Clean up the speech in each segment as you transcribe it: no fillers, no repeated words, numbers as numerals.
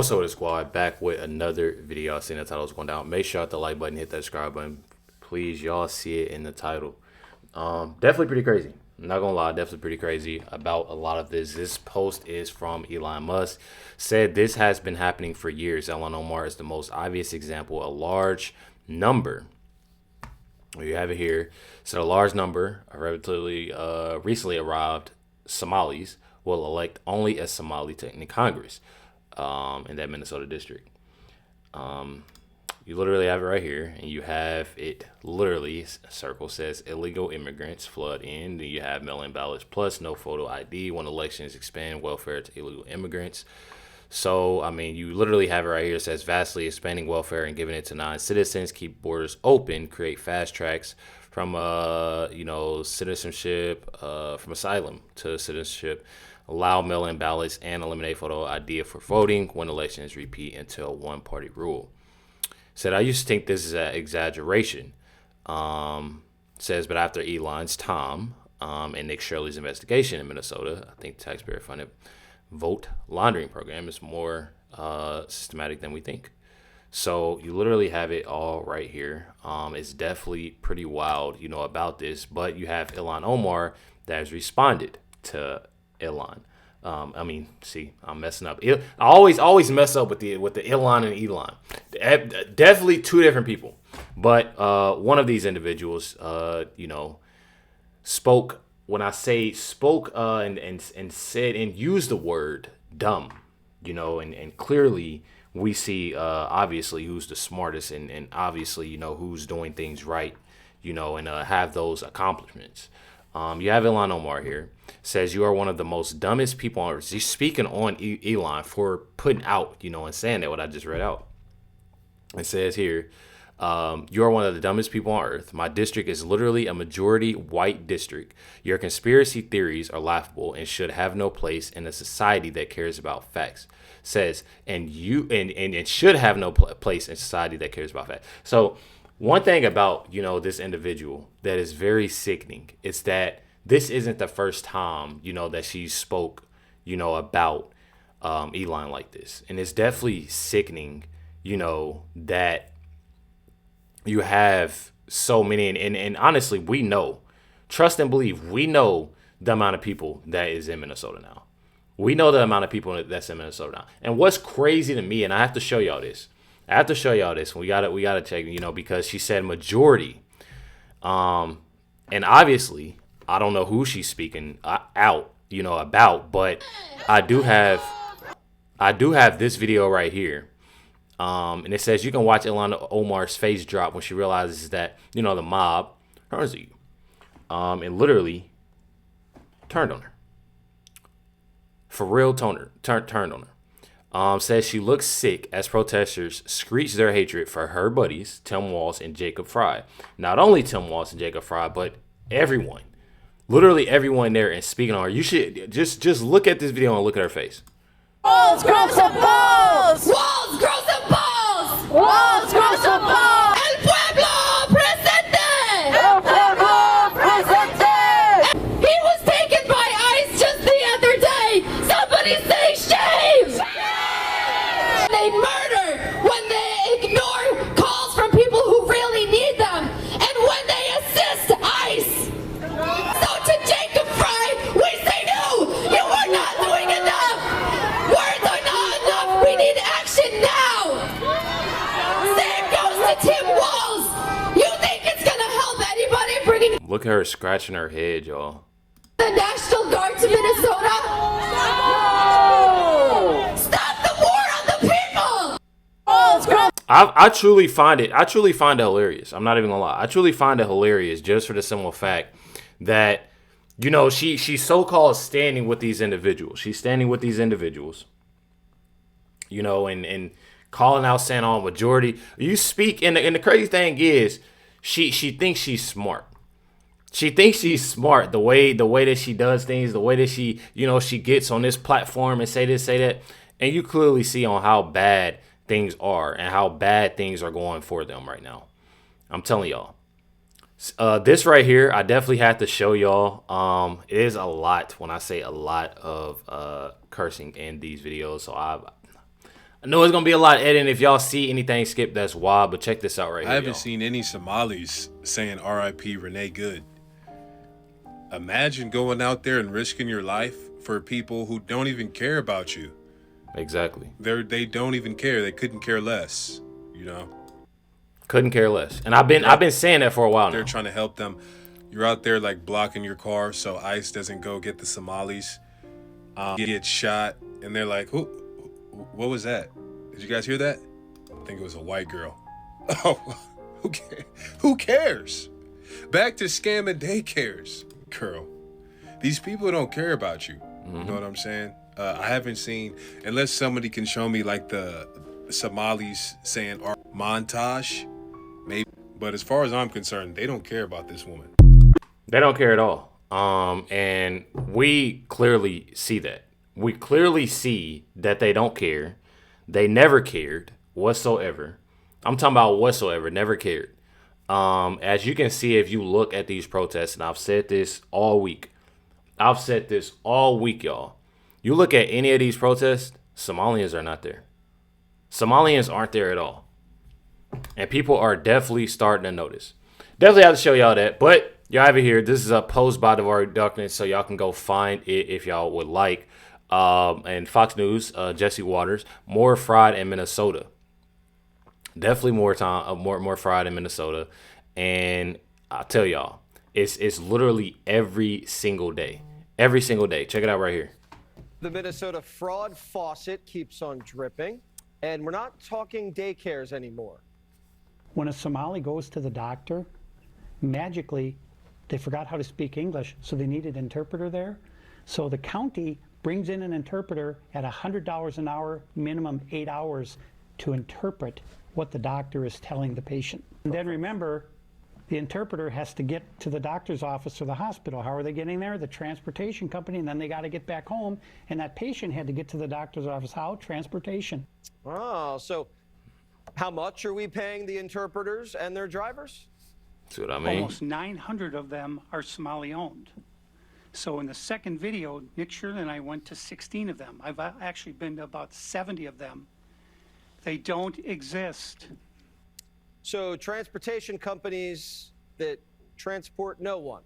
What's up with the squad? Back with another video. I seen the title was going down. Make sure you hit the like button, hit that subscribe button. Please, y'all see it in the title. Definitely pretty crazy. I'm not gonna lie, definitely pretty crazy about a lot of this. This post is from Elon Musk. Said this has been happening for years. Ilhan Omar is the most obvious example. A large number. You have it here. So a large number of relatively recently arrived Somalis will elect only a Somali to in Congress in that Minnesota district. You literally have it right here, and you have it literally, circle says illegal immigrants flood in. Then you have mail-in ballots plus no photo ID when elections expand welfare to illegal immigrants. So, I mean, you literally have it right here. It says vastly expanding welfare and giving it to non-citizens, keep borders open, create fast tracks from, citizenship, from asylum to citizenship, allow mail-in ballots, and eliminate photo ID for voting when elections repeat until one-party rule. Said, I used to think this is an exaggeration. Says, but after Elon's Tom and Nick Shirley's investigation in Minnesota, I think taxpayer-funded vote laundering program is more systematic than we think. So you literally have it all right here. It's definitely pretty wild, about this. But you have Ilhan Omar that has responded to Elon. I'm messing up. I always mess up with the Elon and Elon. Definitely two different people. But one of these individuals, spoke. When I say spoke and said and used the word dumb, and clearly we see obviously who's the smartest and obviously who's doing things right, and have those accomplishments. You have Ilhan Omar here. Says you are one of the most dumbest people on earth. She's speaking on Elon for putting out, and saying that what I just read out. It says here, you are one of the dumbest people on earth. My district is literally a majority white district. Your conspiracy theories are laughable and should have no place in a society that cares about facts. Says, and it should have no place in society that cares about facts. So one thing about, this individual that is very sickening is that this isn't the first time, that she spoke, about Elon like this. And it's definitely sickening, that you have so many. And honestly, we know, trust and believe, we know the amount of people that is in Minnesota now. We know the amount of people that's in Minnesota now. And what's crazy to me, and I have to show y'all this. We gotta check, because she said majority. And obviously, I don't know who she's speaking out, about, but I do have this video right here. And it says you can watch Ilhan Omar's face drop when she realizes that, the mob turns to you. And literally turned on her. For real, turned on her. Says she looks sick as protesters screech their hatred for her buddies, Tim Walz and Jacob Fry. Not only Tim Walz and Jacob Fry, but everyone. Literally everyone there and speaking on her. You should just look at this video and look at her face. Walz, grow some balls! Walz, grow some balls! Walz, grow some balls! El pueblo presente! El pueblo presente! He was taken by ICE just the other day! Somebody say shame! Shame! They murder when they ignore calls from people who really need them and when they assist ICE! So to Jacob Fry, we say no! You are not doing enough! Words are not enough! We need action now! Same goes to Tim Walz! You think it's gonna help anybody bringing Look at her scratching her head, y'all. the National Guard to Minnesota? No! Stop the war on the people! I truly find it hilarious. I'm not even gonna lie. I truly find it hilarious just for the simple fact that, she's so-called standing with these individuals. She's standing with these individuals, and calling out, saying, "Oh, majority." You speak, and the crazy thing is, she thinks she's smart. She thinks she's smart. The way that she does things, the way that she gets on this platform and say this, say that, and you clearly see on how bad things are and how bad things are going for them right now. I'm telling y'all. This right here, I definitely have to show y'all. It is a lot. When I say a lot of cursing in these videos, so I know it's gonna be a lot of editing. If y'all see anything skip, that's why. But check this out right I here. haven't Y'all. seen any Somalis saying R.I.P. Renee Good. Imagine going out there and risking your life for people who don't even care about you. Exactly. They don't even care. They couldn't care less. You know. Couldn't care less. And I've been saying that for a while now. They're trying to help them. You're out there like blocking your car so ICE doesn't go get the Somalis. Get shot, and they're like, "Who? What was that? Did you guys hear that? I think it was a white girl." Oh, who cares? Back to scamming daycares, girl. These people don't care about you. You know what I'm saying? I haven't seen, unless somebody can show me like the Somalis saying our montage, maybe. But as far as I'm concerned, they don't care about this woman. They don't care at all. And we clearly see that. We clearly see that they don't care. They never cared whatsoever. I'm talking about whatsoever, never cared. As you can see, if you look at these protests, and I've said this all week. Y'all. You look at any of these protests, Somalians are not there. Somalians aren't there at all. And people are definitely starting to notice. Definitely have to show y'all that. But y'all have it here. This is a post by Devari Darkness, so y'all can go find it if y'all would like. And Fox News, Jesse Waters, more fraud in Minnesota. Definitely more fraud in Minnesota. And I'll tell y'all, it's literally every single day. Every single day. Check it out right here. The Minnesota fraud faucet keeps on dripping, and we're not talking daycares anymore. When a Somali goes to the doctor, magically, they forgot how to speak English, so they need an interpreter there. So the county brings in an interpreter at $100 an hour, minimum 8 hours, to interpret what the doctor is telling the patient. And then remember, the interpreter has to get to the doctor's office or the hospital. How are they getting there? The transportation company, and then they got to get back home. And that patient had to get to the doctor's office. How? Transportation. Oh, so how much are we paying the interpreters and their drivers? See what I mean? Almost 900 of them are Somali-owned. So in the second video, Nick Shirley and I went to 16 of them. I've actually been to about 70 of them. They don't exist. So transportation companies that transport no one.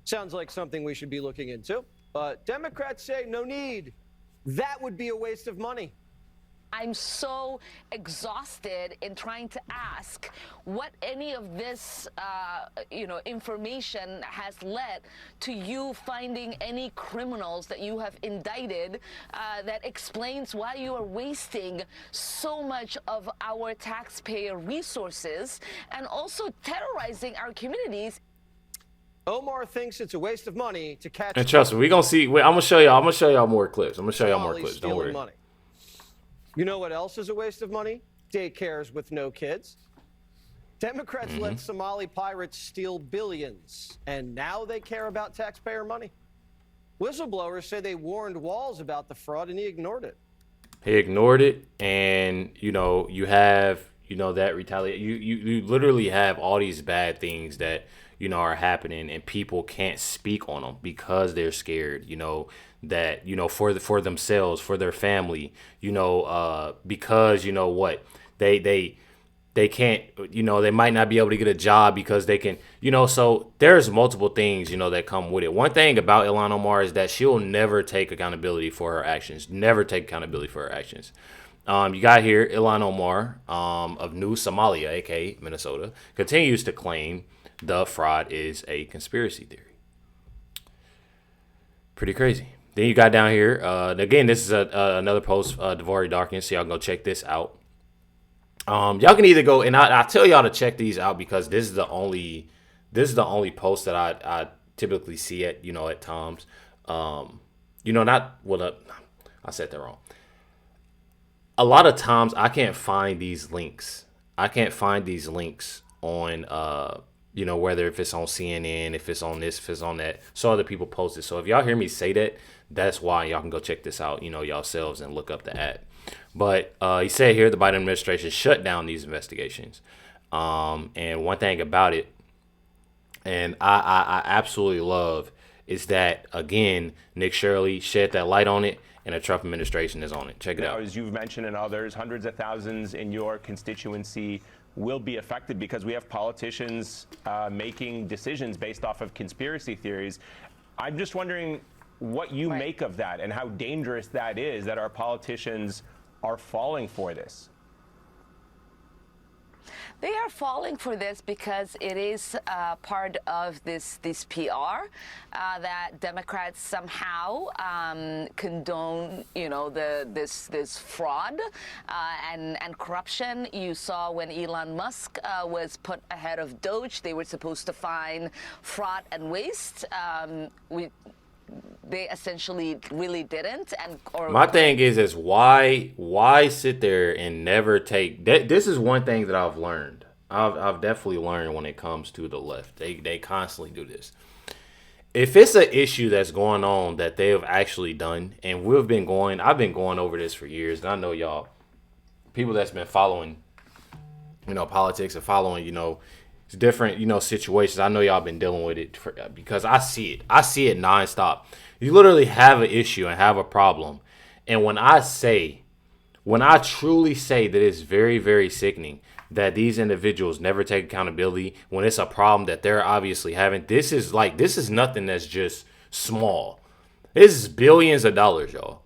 Sounds like something we should be looking into. But Democrats say no need. That would be a waste of money. I'm so exhausted in trying to ask what any of this, information has led to you finding any criminals that you have indicted that explains why you are wasting so much of our taxpayer resources and also terrorizing our communities. Omar thinks it's a waste of money to catch. And trust me, we're gonna see. I'm gonna show y'all more clips. I'm gonna show y'all more clips. Don't worry. Money. You know what else is a waste of money? Daycares with no kids. Democrats let Somali pirates steal billions, and now they care about taxpayer money. Whistleblowers say they warned Walz about the fraud, and he ignored it. He ignored it, and you have that retaliate. You literally have all these bad things that are happening, and people can't speak on them because they're scared. That for themselves, for their family, because they can't, they might not be able to get a job because they can, so there's multiple things that come with it. One thing about Ilhan Omar is that she'll never take accountability for her actions. You got here Ilhan Omar of New Somalia, aka Minnesota, continues to claim the fraud is a conspiracy theory. Pretty crazy. Then you got down here, again, this is another post, Devari Darkness, so y'all can go check this out. Y'all can either go, and I tell y'all to check these out because this is the only post that I typically see at times. I said that wrong. A lot of times I can't find these links. On whether if it's on CNN, if it's on this, if it's on that. So other people post it. So if y'all hear me say that, that's why. Y'all can go check this out, yourselves and look up the ad. But he said here the Biden administration shut down these investigations. And one thing about it, and I absolutely love, is that, again, Nick Shirley shed that light on it. and the Trump administration is on it. Check it Now, out. as you've mentioned and others, hundreds of thousands in your constituency will be affected because we have politicians making decisions based off of conspiracy theories. I'm just wondering what you make of that and how dangerous that is, that our politicians are falling for this. They are falling for this because it is part of this PR that Democrats somehow condone, this fraud and corruption. You saw when Elon Musk was put ahead of Doge, they were supposed to find fraud and waste. They essentially really didn't. My thing is why sit there and never take that? This is one thing that I've learned. I've definitely learned when it comes to the left. They constantly do this. If it's an issue that's going on that they have actually done, and I've been going over this for years, and I know y'all, people that's been following, politics and following, different, situations. I know y'all been dealing with it because I see it. I see it nonstop. You literally have an issue and have a problem. And when I truly say that it's very, very sickening that these individuals never take accountability when it's a problem that they're obviously having, this is nothing that's just small. This is billions of dollars, y'all.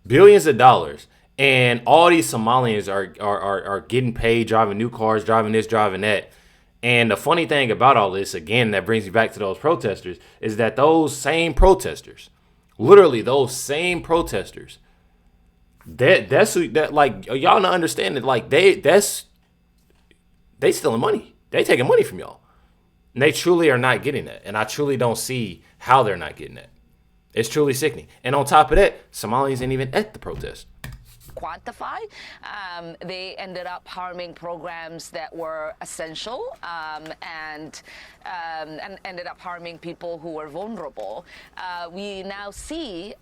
Billions of dollars. And all these Somalians are getting paid, driving new cars, driving this, driving that. And the funny thing about all this, again, that brings me back to those protesters, is that those same protesters, literally those same protesters, y'all not understand it, like they stealing money. They taking money from y'all. And they truly are not getting that. And I truly don't see how they're not getting that. It's truly sickening. And on top of that, Somalians ain't even at the protest. Quantify. They ended up harming programs that were essential and ended up harming people who were vulnerable. We now see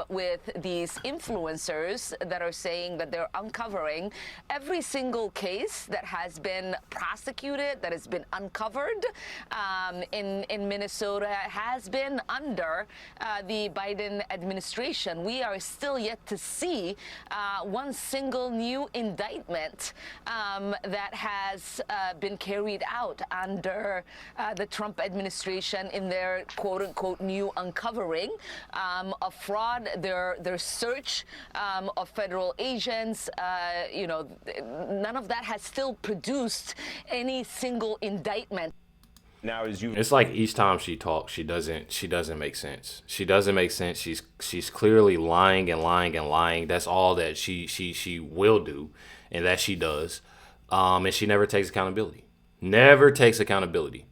with these influencers that are saying that they're uncovering every single case that has been prosecuted, that has been uncovered in Minnesota, has been under the Biden administration. We are still yet to see one single new indictment that has been carried out under the Trump administration in their quote-unquote new uncovering of fraud, their search of federal agents. None of that has still produced any single indictment. Now, it's like each time she talks, she doesn't make sense. She doesn't make sense. She's clearly lying and lying and lying. That's all that she will do, and that she does. And she never takes accountability. Never takes accountability.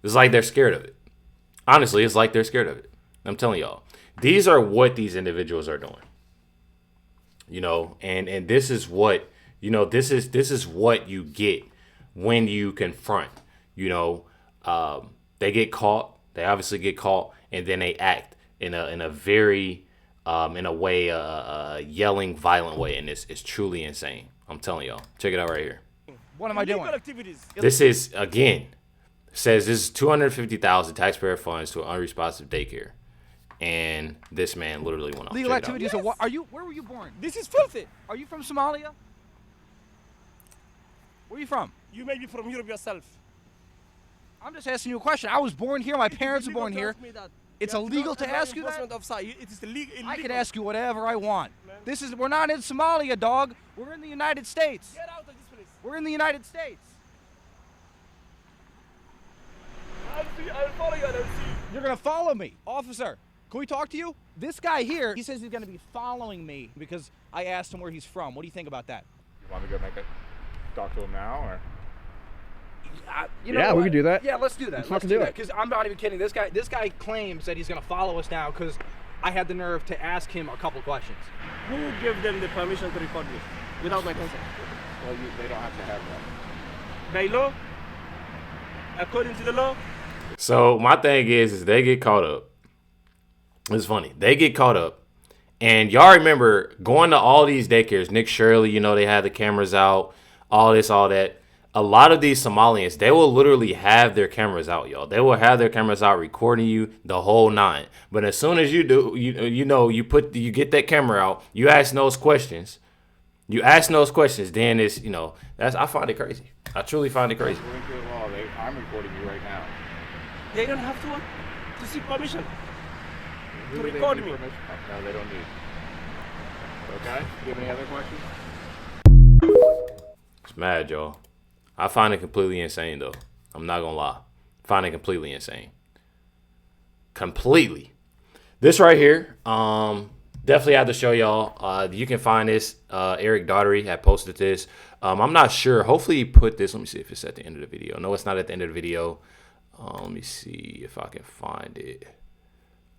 It's like they're scared of it. Honestly, it's like they're scared of it. I'm telling y'all. These are what these individuals are doing. And this is what, this is what you get when you confront, they get caught. They obviously get caught, and then they act in a very, in a way, yelling, violent way, and it's truly insane. I'm telling y'all. Check it out right here. What am I doing? This is, again, says this is $250,000 taxpayer funds to an unresponsive daycare, and this man literally went off. Legal activities. Yes. Where were you born? This is filthy. Are you from Somalia? Where are you from? You may be from Europe yourself. I'm just asking you a question. I was born here. My parents were born here. It's illegal to ask you that? It is illegal. I can ask you whatever I want. We're not in Somalia, dog. We're in the United States. Get out of this place. We're in the United States. I'll follow you and I'll see. You're going to follow me. Officer, can we talk to you? This guy here, he says he's going to be following me because I asked him where he's from. What do you think about that? You want me to go talk to him now, or? Yeah, we can do that. Yeah, let's do that. Let's do it. Because I'm not even kidding. This guy claims that he's going to follow us now because I had the nerve to ask him a couple questions. Who gave them the permission to record me without my consent? Well, they don't have to have that. By law? According to the law? So my thing is they get caught up. It's funny. They get caught up. And y'all remember going to all these daycares. Nick Shirley, they had the cameras out. All this, all that. a lot of these Somalians, they will literally have their cameras out, y'all. They will have their cameras out recording you the whole nine. But as soon as you do, you get that camera out, you ask those questions. Then it's, I find it crazy. I truly find it crazy. According to the law, I'm recording you right now. They don't have to seek permission Who to do they record need me. permission? No, they don't need. Okay. Do you have any other questions? It's mad, y'all. I find it completely insane, though. I'm not gonna lie. I find it completely insane. Completely. This right here, definitely have to show y'all. You can find this. Eric Daughtery had posted this. I'm not sure. Hopefully he put this. Let me see if it's at the end of the video. No, it's not at the end of the video. Let me see if I can find it.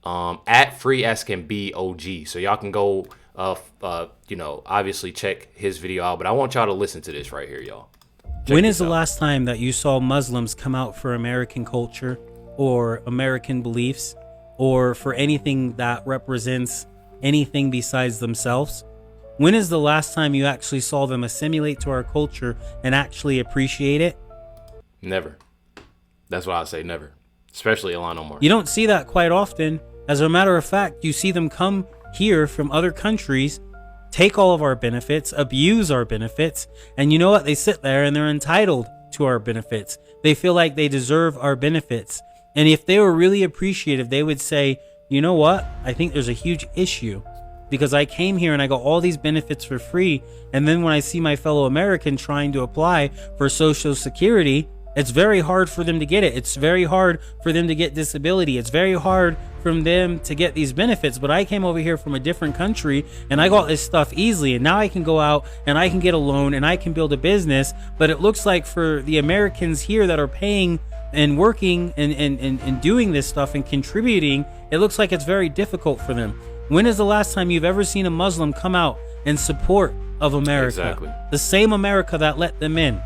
At free as can be OG. So y'all can go, obviously check his video out. But I want y'all to listen to this right here, y'all. When is the last time that you saw Muslims come out for American culture or American beliefs or for anything that represents anything besides themselves? When is the last time you actually saw them assimilate to our culture and actually appreciate it? Never. That's why I say never. Especially Ilhan Omar. You don't see that quite often. As a matter of fact, you see them come here from other countries, take all of our benefits, abuse our benefits, and you know what? They sit there and they're entitled to our benefits. They feel like they deserve our benefits. And if they were really appreciative, they would say, you know what? I think there's a huge issue because I came here and I got all these benefits for free. And then when I see my fellow American trying to apply for Social Security, it's very hard for them to get it. It's very hard for them to get disability. It's very hard for them to get these benefits. But I came over here from a different country and I got this stuff easily. And now I can go out and I can get a loan and I can build a business. But it looks like for the Americans here that are paying and working and doing this stuff and contributing, it looks like it's very difficult for them. When is the last time you've ever seen a Muslim come out in support of America? Exactly. The same America that let them in.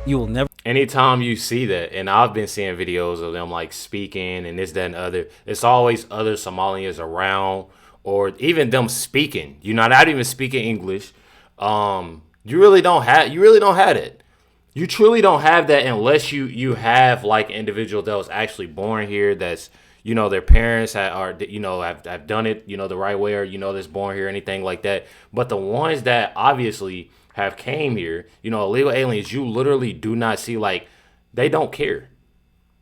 You will never. Anytime you see that, and I've been seeing videos of them like speaking and this, that, and other, it's always other Somalians around, or even them speaking. You're not even speaking English. You really don't have it. You truly don't have that unless you have like an individual that was actually born here, that's, their parents have done it, the right way, or, that's born here, anything like that. But the ones that obviously have came here, illegal aliens, you literally do not see, like, they don't care.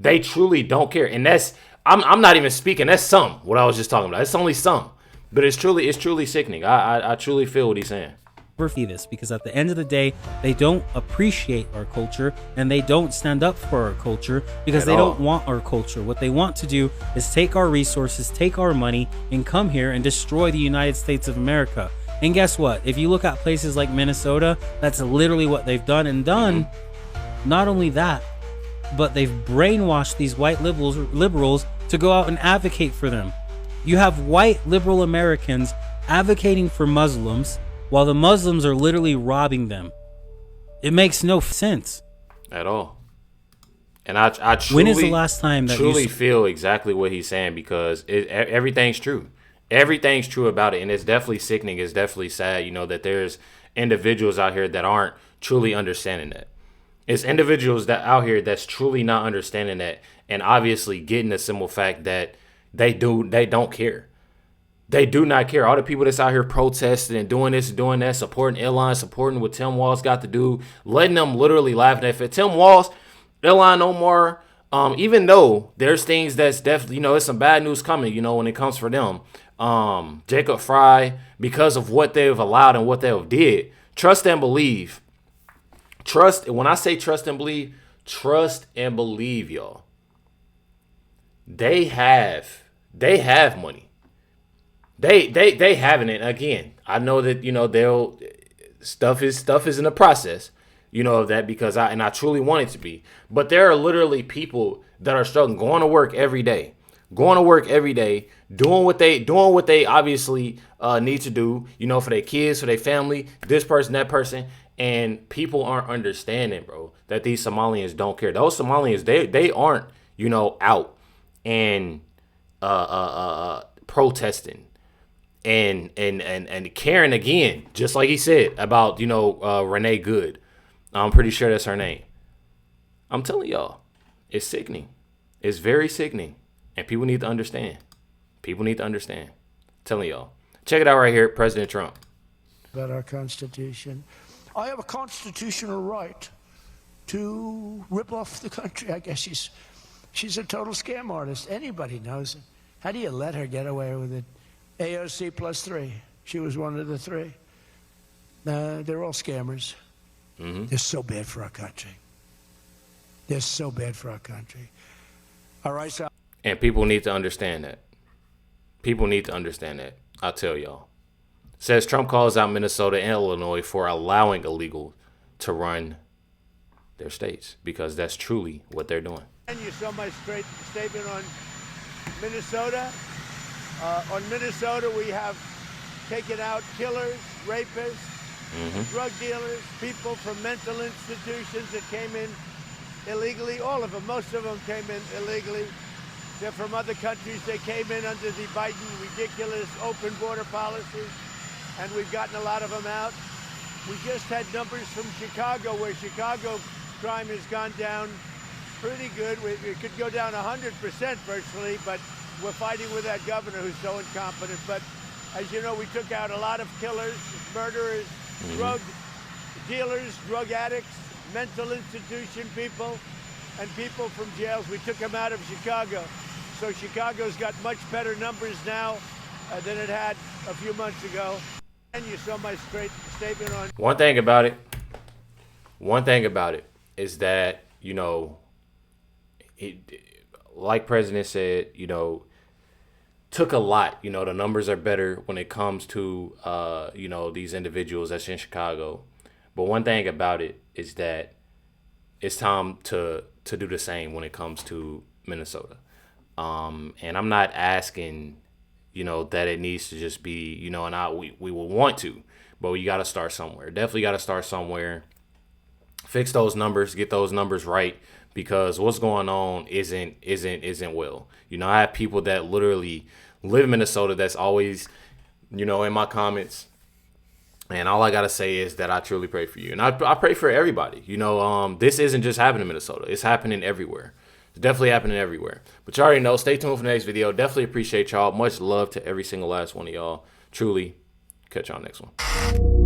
They truly don't care. And that's, I'm not even speaking, that's some, what I was just talking about. It's only some. But it's truly sickening. I truly feel what he's saying. See this, because at the end of the day, they don't appreciate our culture and they don't stand up for our culture because they don't want our culture. What they want to do is take our resources, take our money, and come here and destroy the United States of America. And guess what? If you look at places like Minnesota, that's literally what they've done. And done, not only that, but they've brainwashed these white liberals to go out and advocate for them. You have white liberal Americans advocating for Muslims while the Muslims are literally robbing them. It makes no sense at all. And I truly, when is the last time that truly feel exactly what he's saying, because everything's true. Everything's true about it, and it's definitely sickening. It's definitely sad, that there's individuals out here that aren't truly understanding that. It's individuals that out here that's truly not understanding that, and obviously getting the simple fact that they don't care. They do not care. All the people that's out here protesting and doing this and doing that, supporting Elon, supporting what Tim Walz got to do, letting them literally laugh at it. Tim Walz, Ilhan Omar, even though there's things that's definitely, it's some bad news coming, when it comes for them. Jacob Fry, because of what they've allowed and what they've did. Trust and believe. When I say trust and believe, y'all. They have money. They having it. Again, I know that stuff is in the process, of that, because I truly want it to be. But there are literally people that are struggling, going to work every day, doing what they obviously need to do, for their kids, for their family, this person, that person, and people aren't understanding, bro, that these Somalians don't care. Those Somalians, they aren't, out and protesting and caring, again, just like he said about Renee Good. I'm pretty sure that's her name. I'm telling y'all, it's sickening. It's very sickening. And people need to understand. People need to understand. I'm telling y'all. Check it out right here, President Trump. About our Constitution. I have a constitutional right to rip off the country. I guess she's a total scam artist. Anybody knows it. How do you let her get away with it? AOC plus 3. She was one of the 3. They're all scammers. They're so bad for our country. They're so bad for our country. All right, so. And people need to understand that. People need to understand that. I'll tell y'all. Says Trump calls out Minnesota and Illinois for allowing illegals to run their states, because that's truly what they're doing. And you saw my statement on Minnesota. On Minnesota, we have taken out killers, rapists, drug dealers, people from mental institutions that came in illegally. All of them, most of them came in illegally. They're from other countries. They came in under the Biden ridiculous open border policy, and we've gotten a lot of them out. We just had numbers from Chicago, where Chicago crime has gone down pretty good. It could go down 100% virtually, but we're fighting with that governor who's so incompetent. But as you know, we took out a lot of killers, murderers, drug dealers, drug addicts, mental institution people, and people from jails. We took them out of Chicago. So Chicago's got much better numbers now than it had a few months ago. And you saw my statement on. One thing about it is that, you know, like President said, you know, took a lot. You know, the numbers are better when it comes to, you know, these individuals that's in Chicago. But one thing about it is that it's time to do the same when it comes to Minnesota. And I'm not asking, you know, that it needs to just be, you know, and we will want to, but you got to start somewhere. Definitely got to start somewhere. Fix those numbers, get those numbers right, because what's going on isn't well. You know, I have people that literally live in Minnesota that's always, you know, in my comments. And all I got to say is that I truly pray for you. And I pray for everybody. You know, this isn't just happening in Minnesota. It's happening everywhere. It's definitely happening everywhere. But you already know. Stay tuned for the next video. Definitely appreciate y'all. Much love to every single last one of y'all. Truly. Catch y'all next one.